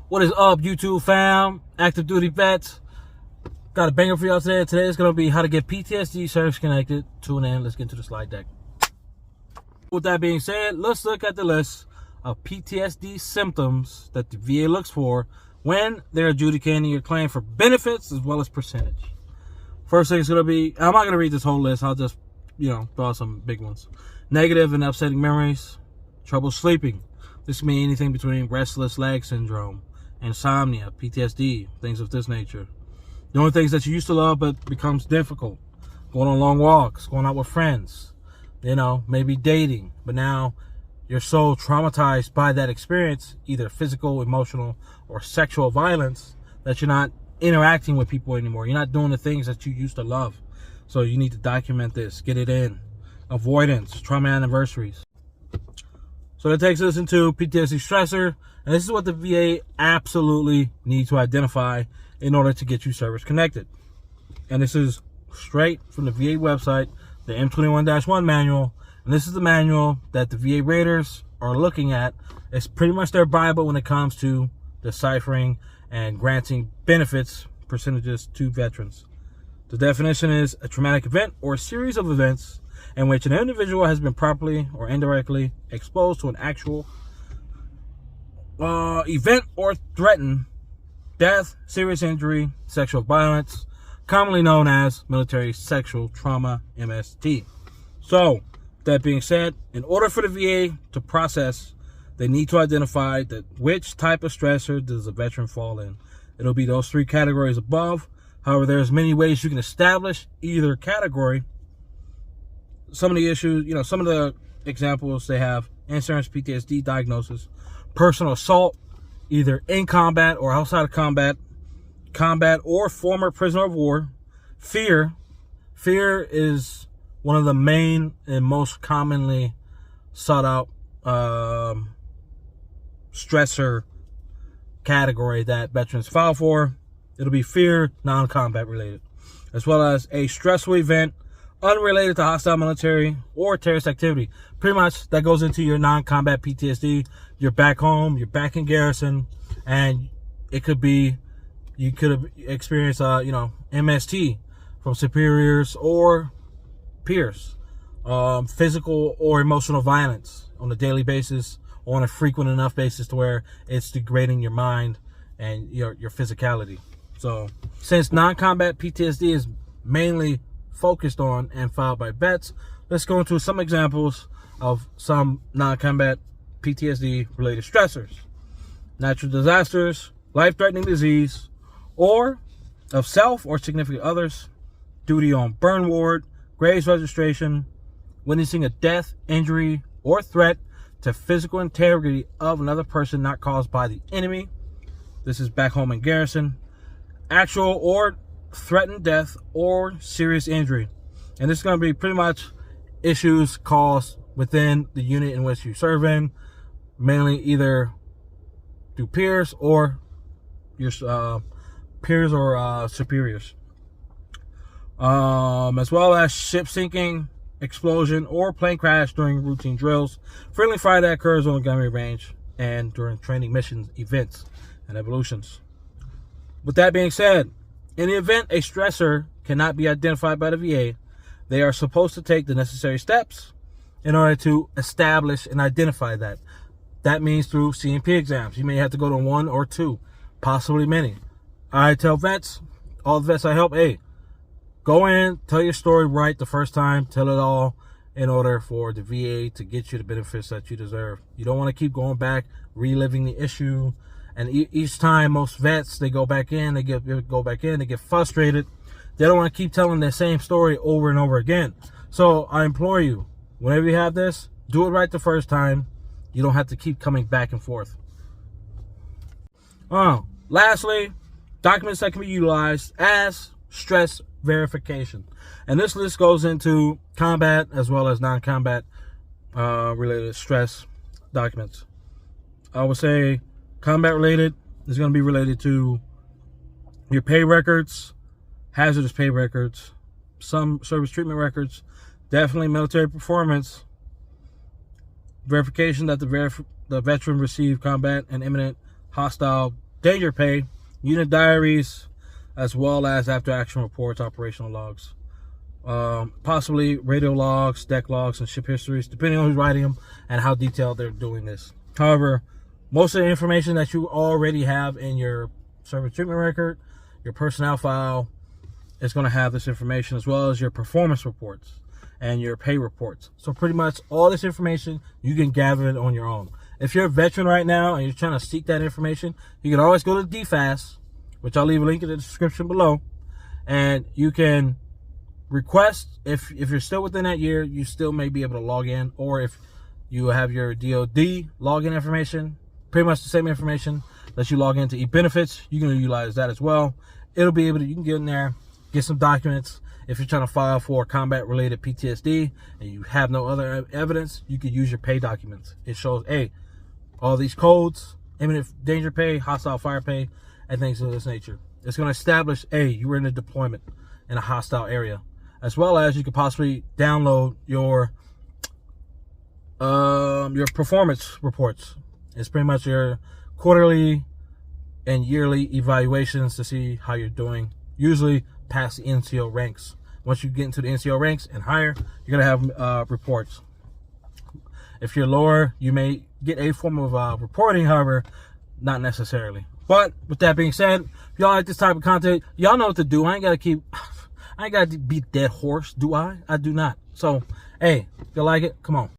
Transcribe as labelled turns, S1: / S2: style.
S1: What is up, YouTube fam? Active duty vets. Got a banger for y'all today. Today is going to be how to get PTSD service connected. Tune in. Let's get into the slide deck. With that being said, let's look at the list of PTSD symptoms that the VA looks for when they're adjudicating your claim for benefits as well as percentage. First thing is going to be, I'm not going to read this whole list. I'll just, throw out some big ones. Negative and upsetting memories, trouble sleeping. This can mean anything between restless leg syndrome, insomnia, PTSD, things of this nature. Doing things that you used to love but becomes difficult. Going on long walks, going out with friends, maybe dating. But now you're so traumatized by that experience, either physical, emotional, or sexual violence, that you're not interacting with people anymore. You're not doing the things that you used to love. So you need to document this, get it in. Avoidance, trauma anniversaries. So that takes us into PTSD stressor. And this is what the VA absolutely needs to identify in order to get you service connected. And this is straight from the VA website, the M21-1 manual. And this is the manual that the VA raters are looking at. It's pretty much their Bible when it comes to deciphering and granting benefits percentages to veterans. The definition is a traumatic event or a series of events in which an individual has been properly or indirectly exposed to an actual event or threatened death, serious injury, sexual violence, commonly known as military sexual trauma, MST. So, that being said, in order for the VA to process, they need to identify which type of stressor does the veteran fall in. It'll be those three categories above. However, there's many ways you can establish either category. Some of the issues, some of the examples they have: insurance PTSD diagnosis, personal assault, either in combat or outside of combat, combat or former prisoner of war, fear. Fear is one of the main and most commonly sought out stressor category that veterans file for. It'll be fear, non-combat related, as well as a stressful event unrelated to hostile military or terrorist activity. Pretty much that goes into your non-combat PTSD. You're back home, you're back in garrison, and it could be, you could have experienced, MST from superiors or peers, physical or emotional violence on a daily basis, or on a frequent enough basis to where it's degrading your mind and your physicality. So since non-combat PTSD is mainly focused on and filed by vets, let's go into some examples of some non-combat PTSD related stressors: natural disasters, life-threatening disease, or of self or significant others, duty on burn ward, graves registration, witnessing a death, injury, or threat to physical integrity of another person not caused by the enemy. This is back home in garrison. Actual or threatened death or serious injury. And this is going to be pretty much issues caused within the unit in which you serve in, mainly either through peers or your superiors, as well as ship sinking, explosion, or plane crash during routine drills, friendly fire that occurs on the gunnery range, and during training missions, events, and evolutions. With that being said, in the event a stressor cannot be identified by the VA, they are supposed to take the necessary steps in order to establish and identify that. That means through C&P exams. You may have to go to one or two, possibly many. I tell vets, all the vets I help, hey, go in, tell your story right the first time, tell it all in order for the VA to get you the benefits that you deserve. You don't want to keep going back, reliving the issue. And each time, most vets, they go back in, they get frustrated. They don't want to keep telling the same story over and over again. So I implore you, whenever you have this, do it right the first time. You don't have to keep coming back and forth. Lastly, documents that can be utilized as stress verification. And this list goes into combat as well as non-combat related stress documents. I would say combat related is going to be related to your pay records, hazardous pay records, some service treatment records, definitely military performance, verification that the veteran received combat and imminent hostile danger pay, unit diaries, as well as after action reports, operational logs, possibly radio logs, deck logs, and ship histories, depending on who's writing them and how detailed they're doing this. However, most of the information that you already have in your service treatment record, your personnel file, is going to have this information, as well as your performance reports and your pay reports. So pretty much all this information, you can gather it on your own. If you're a veteran right now and you're trying to seek that information, you can always go to DFAS, which I'll leave a link in the description below, and you can request, if you're still within that year, you still may be able to log in, or if you have your DOD login information, pretty much the same information that you log into e-benefits, you can utilize that as well. It'll be able to, you can get in there, get some documents. If you're trying to file for combat-related PTSD and you have no other evidence, you could use your pay documents. It shows, hey, all these codes, imminent danger pay, hostile fire pay, and things of this nature. It's going to establish, hey, you were in a deployment in a hostile area, as well as you could possibly download your performance reports. It's pretty much your quarterly and yearly evaluations to see how you're doing. Usually past the NCO ranks. Once you get into the NCO ranks and higher, you're gonna have reports. If you're lower, you may get a form of reporting, however, not necessarily. But with that being said, if y'all like this type of content, y'all know what to do. I ain't gotta beat dead horse, do I? I do not. So, hey, if you like it, come on.